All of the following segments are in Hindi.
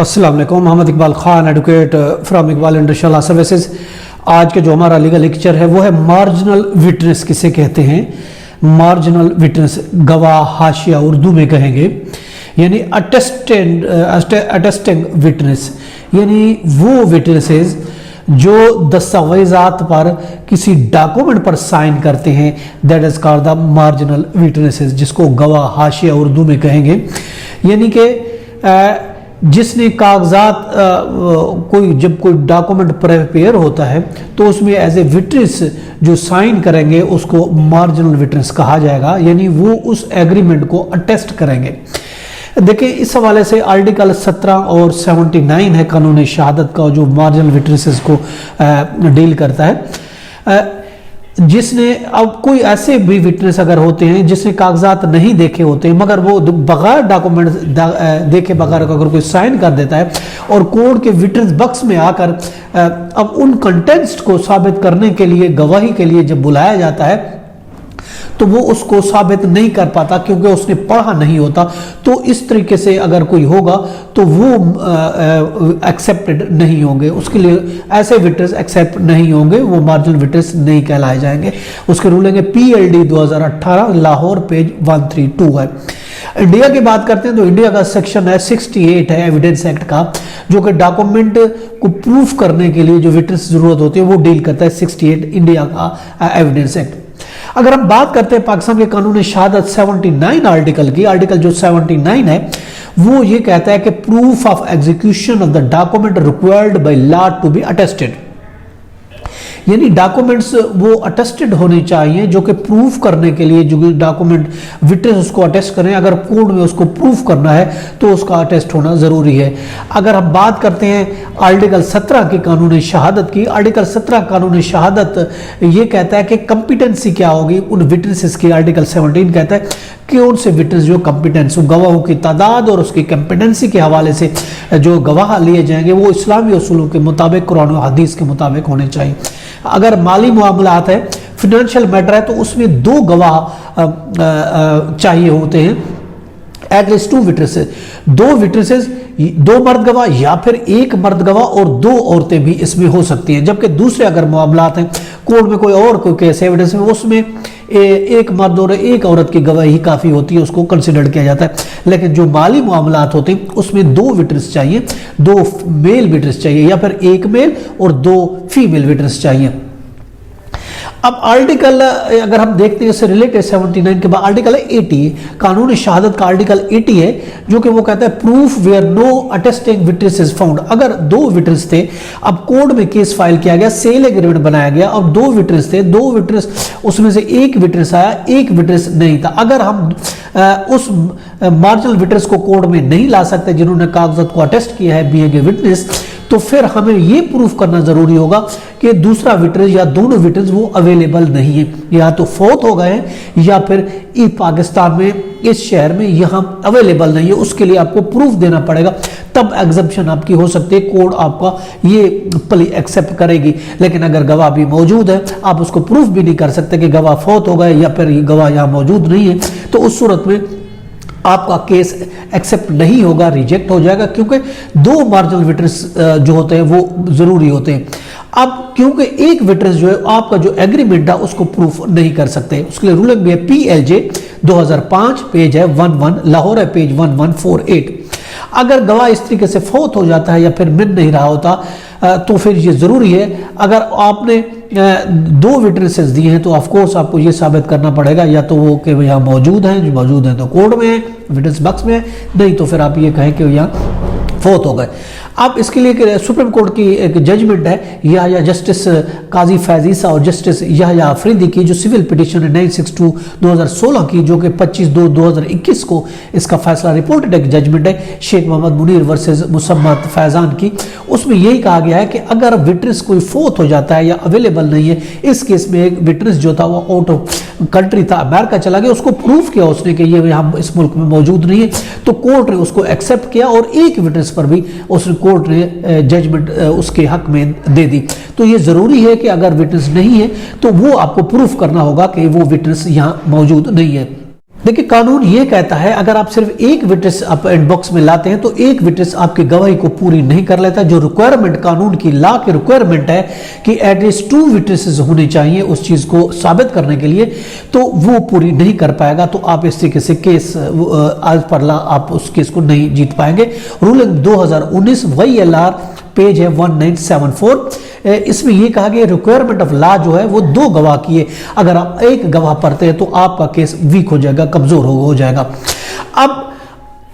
अस्सलाम वालेकुम। Mohammed Iqbal Khan, advocate from Iqbal industrial services. आज के जो हमारा लीगल लेक्चर है वो है मार्जिनल विटनेस किसे कहते हैं। मार्जिनल विटनेस, गवाह, हाशिया उर्दू में कहेंगे, यानी अटेस्टिंग विटनेस, यानी वो विटनेसेस जो दस्तावेजात पर किसी डॉक्यूमेंट पर साइन करते हैं, that is called the marginal witnesses, जिसको गवाह, हाशिया उर्दू में कहेंगे। यानी कि जिसने कागजात जब कोई डॉक्यूमेंट प्रिपेयर होता है तो उसमें एज ए विटनेस जो साइन करेंगे उसको मार्जिनल विटनेस कहा जाएगा, यानी वो उस एग्रीमेंट को अटेस्ट करेंगे। देखिए, इस हवाले से आर्टिकल 17 और 79 है कानून शहादत का, जो मार्जिनल विटनेसेस को डील करता है। जिसने, अब कोई ऐसे भी विटनेस अगर होते हैं जिसने कागजात नहीं देखे होते हैं, मगर वो बगैर डॉक्यूमेंट देखे बगैर अगर कोई साइन कर देता है और कोर्ट के विटनेस बॉक्स में आकर अब उन कंटेंट्स को साबित करने के लिए, गवाही के लिए जब बुलाया जाता है तो वो उसको साबित नहीं कर पाता क्योंकि उसने पढ़ा नहीं होता। तो इस तरीके से अगर कोई होगा तो वो एक्सेप्टेड नहीं होंगे, उसके लिए ऐसे विटनेस एक्सेप्ट नहीं होंगे, वो मार्जिनल विटनेस नहीं कहलाए जाएंगे। उसके रूलिंग है PLD 2018 लाहौर पेज 132 है। इंडिया की बात करते हैं तो इंडिया का सेक्शन है 68 है एविडेंस एक्ट का, जो कि डॉक्यूमेंट को प्रूफ करने के लिए जो विटनेस जरूरत होती है वो डील करता है 68 इंडिया का एविडेंस एक्ट। अगर हम बात करते हैं पाकिस्तान के कानून शहादत 79 आर्टिकल की, आर्टिकल जो 79 है वो ये कहता है कि proof of execution of the document required by law to be attested, यानी डॉक्यूमेंट्स वो अटेस्टेड होने चाहिए जो कि प्रूफ करने के लिए जो डॉक्यूमेंट विटनेस उसको अटेस्ट करें, अगर कोर्ट में उसको प्रूफ करना है तो उसका अटेस्ट होना जरूरी है। अगर हम बात करते हैं आर्टिकल 17 की कानून शहादत की, आर्टिकल 17 कानून शहादत ये कहता है कि कंपिटेंसी क्या होगी उन विटनेसेस की। आर्टिकल 17 कहता है कि उनसे विटनेस जो कंपिटेंस, गवाहों की तादाद और उसकी कंपिटेंसी के हवाले से जो गवाह लिए जाएंगे वो इस्लामी उसूलों के मुताबिक, कुरान और हदीस के मुताबिक होने चाहिए। अगर माली मामलात है, फिनेंशियल मैटर है, तो उसमें 2 गवाह चाहिए होते हैं, एटलीस्ट 2 विटनेसेस, 2 विटनेसेस, 2 मर्द गवाह या फिर 1 मर्द गवाह और 2 औरतें भी इसमें हो सकती हैं। जबकि दूसरे अगर मामलात हैं, कोर्ट में कोई केस एविडेंस में, उसमें 1 मर्द और 1 औरत की गवाही काफ़ी होती है, उसको कंसिडर किया जाता है। लेकिन जो माली मामलात होते हैं उसमें 2 विटनेस चाहिए, 2 मेल विटनेस चाहिए या फिर 1 मेल और 2 फीमेल विटनेस चाहिए। अब आर्टिकल अगर हम देखते हैं इससे रिलेटेड 79 के बाद आर्टिकल है 80, कानून शहादत का आर्टिकल 80 है, जो कि वो कहता है proof where no attesting witness is found. अगर 2 विटनेस थे, अब कोर्ट में केस फाइल किया गया, सेल एग्रीमेंट बनाया गया, अब 2 विटनेस थे, 2 विटनेस उसमें से 1 विटनेस आया, 1 विटनेस नहीं था। अगर हम उस मार्जिनल विटनेस को कोर्ट में नहीं ला सकते जिन्होंने कागजात को अटेस्ट किया है बीइंग ए विटनेस, तो फिर हमें यह प्रूफ करना जरूरी होगा कि दूसरा विटनेस या दोनों विटनेस वो अवेलेबल नहीं है, या तो फौत हो गए हैं या फिर पाकिस्तान में इस शहर में यहाँ अवेलेबल नहीं है। उसके लिए आपको प्रूफ देना पड़ेगा, तब एग्जम्पशन आपकी हो सकती है, कोर्ट आपका ये प्ली एक्सेप्ट करेगी। लेकिन अगर गवाह भी मौजूद है, आप उसको प्रूफ भी नहीं कर सकते कि गवाह फौत हो गए या फिर गवाह यहाँ मौजूद नहीं है, तो उस सूरत में आपका केस एक्सेप्ट नहीं होगा, रिजेक्ट हो जाएगा, क्योंकि 2 मार्जिनल विटनेस जो होते हैं वो जरूरी होते हैं। अब क्योंकि 1 विटनेस जो है आपका जो एग्रीमेंट है उसको प्रूफ नहीं कर सकते, उसके लिए रूलिंग भी है PLJ 2005 पेज है 11 लाहौर है पेज 1148। अगर गवाह इस तरीके से फौत हो जाता है या फिर मिल नहीं रहा होता तो फिर ये ज़रूरी है, अगर आपने 2 विटनेसेस दिए हैं तो ऑफकोर्स आपको ये साबित करना पड़ेगा या तो वो कि यहाँ मौजूद हैं, जो मौजूद हैं तो कोर्ट में है, विटनेस बॉक्स में है, नहीं तो फिर आप ये कहें कि यहाँ फौत हो गए। अब इसके लिए सुप्रीम कोर्ट की एक जजमेंट है या जस्टिस काजी फैजीसा और जस्टिस या अफरीदी की, जो सिविल पिटीशन है 962 2016 की, जो कि 25/2/2021 को इसका फैसला रिपोर्टेड एक जजमेंट है शेख मोहम्मद मुनीर वर्सेस मुसम्मत फैजान की। उसमें यही कहा गया है कि अगर विटनेस कोई फौत हो जाता है या अवेलेबल नहीं है, इस केस में एक विटनेस जो था वो आउट ऑफ कंट्री था, अमेरिका चला गया, उसको प्रूफ किया उसने कि ये हम इस मुल्क में मौजूद नहीं है, तो कोर्ट ने उसको एक्सेप्ट किया और 1 विटनेस पर भी उसने कोर्ट ने जजमेंट उसके हक में दे दी। तो ये जरूरी है कि अगर विटनेस नहीं है तो वो आपको प्रूफ करना होगा कि वो विटनेस यहाँ मौजूद नहीं है। देखिए कानून ये कहता है अगर आप सिर्फ एक विटनेस आप इनबॉक्स में लाते हैं तो एक विटनेस आपकी गवाही को पूरी नहीं कर लेता। जो रिक्वायरमेंट कानून की लॉ की रिक्वायरमेंट है कि एटलीस्ट 2 विटनेसेस होने चाहिए उस चीज को साबित करने के लिए, तो वो पूरी नहीं कर पाएगा, तो आप इस तरीके से केस आज पर लॉ आप उस केस को नहीं जीत पाएंगे। रूलिंग 2019 VLR पेज है 1974। इसमें यह कहा गया रिक्वायरमेंट ऑफ लॉ जो है वो 2 गवाह की है। अगर आप एक गवाह पढ़ते हैं तो आपका केस वीक हो जाएगा, कमजोर हो जाएगा। अब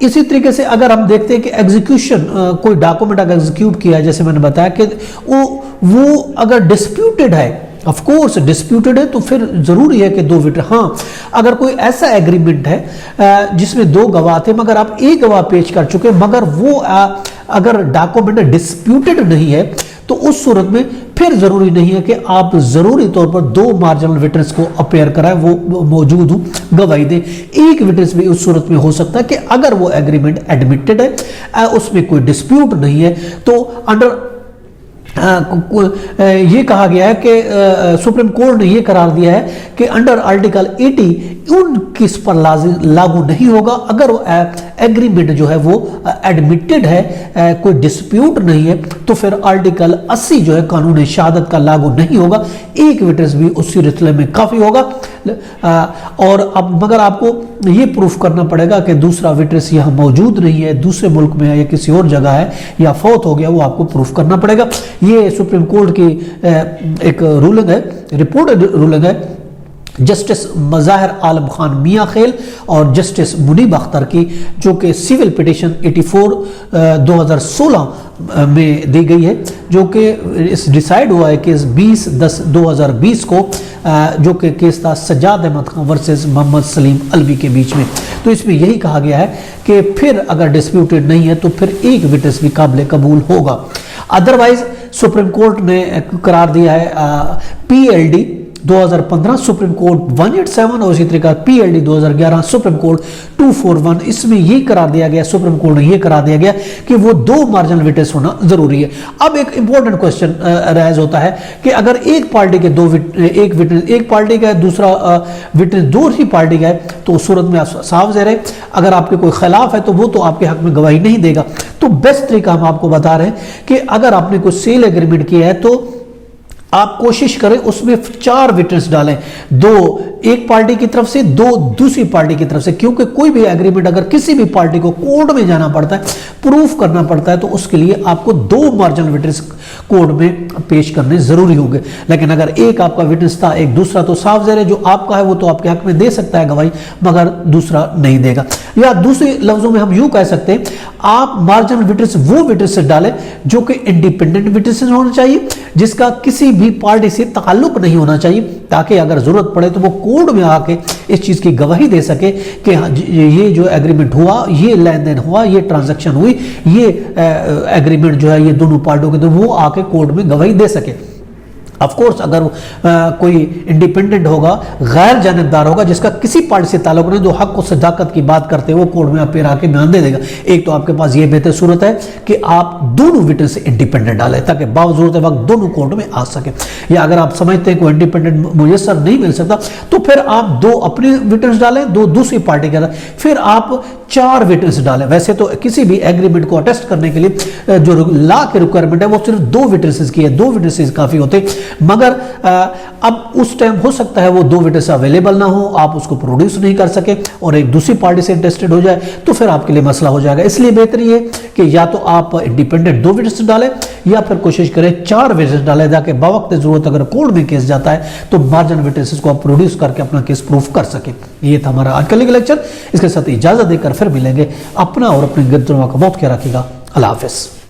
इसी तरीके से अगर हम देखते हैं कि एग्जीक्यूशन कोई डॉक्यूमेंट अगर एग्जीक्यूट किया है, जैसे मैंने बताया कि वो अगर डिस्प्यूटेड है, ऑफ कोर्स डिस्प्यूटेड है, तो फिर जरूरी है कि 2 विटनेस। हाँ, अगर कोई ऐसा एग्रीमेंट है जिसमें 2 गवाह थे मगर आप एक गवाह पेश कर चुके, मगर वो अगर डॉक्यूमेंट डिस्प्यूटेड नहीं है, तो उस सूरत में फिर जरूरी नहीं है कि आप जरूरी तौर पर 2 मार्जिनल विटनेस को अपेयर कराएं, वो मौजूद हो गवाही दे। एक विटनेस भी उस सूरत में हो सकता है कि अगर वो एग्रीमेंट एडमिटेड है, उसमें कोई डिस्प्यूट नहीं है, तो अंडर ये कहा गया है कि सुप्रीम कोर्ट ने ये करार दिया है कि अंडर आर्टिकल 80 उन किस पर लागू नहीं होगा अगर वो एग्रीमेंट जो है वो एडमिटेड है, कोई डिस्प्यूट नहीं है, तो फिर आर्टिकल 80 जो है कानून शहादत का लागू नहीं होगा। एक विटनेस भी उस सिलसिले में काफी होगा। और अब मगर आपको ये प्रूफ करना पड़ेगा कि दूसरा विटनेस यहाँ मौजूद नहीं है, दूसरे मुल्क में है या किसी और जगह है या फौत हो गया, वो आपको प्रूफ करना पड़ेगा। ये सुप्रीम कोर्ट की एक रूलिंग है, रिपोर्टेड रूलिंग है जस्टिस मज़ाहिर आलम खान मियाँ खेल और जस्टिस मुनीब अख्तर की, जो कि सिविल पिटीशन 84 2016 में दी गई है, जो कि इस डिसाइड हुआ है कि 20/10/2020 को, जो कि केस था सज्जाद अहमद खान वर्सेस मोहम्मद सलीम अलवी के बीच में। तो इसमें यही कहा गया है कि फिर अगर डिस्प्यूटेड नहीं है तो फिर एक विटनेस भी काबिल कबूल होगा। अदरवाइज सुप्रीम कोर्ट ने करार दिया है PLD 2015 सुप्रीम कोर्ट 187 और इसी तरीका PLD 2011 सुप्रीम कोर्ट 241, इसमें ये करार दिया गया, सुप्रीम कोर्ट ने ये करार दिया गया कि वो 2 मार्जिनल विटनेस होना जरूरी है। अब एक इंपॉर्टेंट क्वेश्चन राइज होता है कि अगर एक पार्टी के एक विटनेस, एक पार्टी का है, दूसरा विटनेस दूसरी पार्टी का है, तो उस सूरत में साफ ज़ाहिर है अगर आपके कोई खिलाफ है तो वो तो आपके हक में गवाही नहीं देगा। तो बेस्ट तरीका हम आपको बता रहे हैं कि अगर आपने कोई सेल एग्रीमेंट किया है तो आप कोशिश करें उसमें 4 विटनेस डालें, 2 एक पार्टी की तरफ से, 2 दूसरी पार्टी की तरफ से, क्योंकि कोई भी एग्रीमेंट अगर किसी भी पार्टी को कोर्ट में जाना पड़ता है, प्रूफ करना पड़ता है, तो उसके लिए आपको 2 मार्जिनल विटनेस कोर्ट में पेश करने जरूरी होंगे। लेकिन अगर एक आपका विटनेस था, एक दूसरा, तो साफ ज़ाहिर है जो आपका है वो तो आपके हक में दे सकता है गवाही, मगर दूसरा नहीं देगा। या दूसरे लफ्जों में हम यूं कह सकते हैं, आप मार्जिनल विटनेस वो विटनेस डालें जो कि इंडिपेंडेंट विटनेस होना चाहिए, जिसका किसी भी पार्टी से ताल्लुक नहीं होना चाहिए, ताकि अगर जरूरत पड़े तो वो कोर्ट में आके इस चीज की गवाही दे सके कि ये जो एग्रीमेंट हुआ, ये लेन देन हुआ, ये ट्रांजैक्शन हुई, ये एग्रीमेंट जो है ये दोनों पार्टियों के, तो वो आके कोर्ट में गवाही दे सके। ऑफ कोर्स अगर कोई इंडिपेंडेंट होगा, गैर जानिबदार होगा, जिसका किसी पार्टी से ताल्लुक नहीं, जो हक और सदाकत की बात करते हैं, वो कोर्ट में अपील आके बयान दे देगा। एक तो आपके पास ये बेहतर सूरत है कि आप दोनों विटनेस से इंडिपेंडेंट डालें, ताकि बावजूद वक्त दोनों कोर्ट में आ सके। या अगर आप समझते हैं कोई इंडिपेंडेंट मुयसर नहीं मिल सकता, तो फिर आप 2 अपने विटनेस डालें, 2 दूसरी पार्टी के, फिर आप 4 विटनेस डालें। वैसे तो किसी भी एग्रीमेंट को अटेस्ट करने के लिए जो लॉ की रिक्वायरमेंट है वो सिर्फ 2 विटनेसेस की है, 2 विटनेसेस काफी होते, मगर अब उस टाइम हो सकता है वो 2 विटनेस अवेलेबल ना हो, आप उसको प्रोड्यूस नहीं कर सके और एक दूसरी पार्टी से इंटरेस्टेड हो जाए, तो फिर आपके लिए मसला हो जाएगा। इसलिए बेहतर ये कि या तो आप इंडिपेंडेंट 2 विटनेस डालें या फिर कोशिश करें 4 विटनेस डालें, ताकि बावक्त जरूरत अगर कोर्ट में केस जाता है तो मार्जिनल विटनेसेस को आप प्रोड्यूस करके अपना केस प्रूफ कर सके। ये था हमारा आज का लेक्चर। इसके साथ इजाजत देकर फिर मिलेंगे। अपना और अपने गिरदों का बहुत ख्याल रखिएगा। अल्लाह हाफिज़।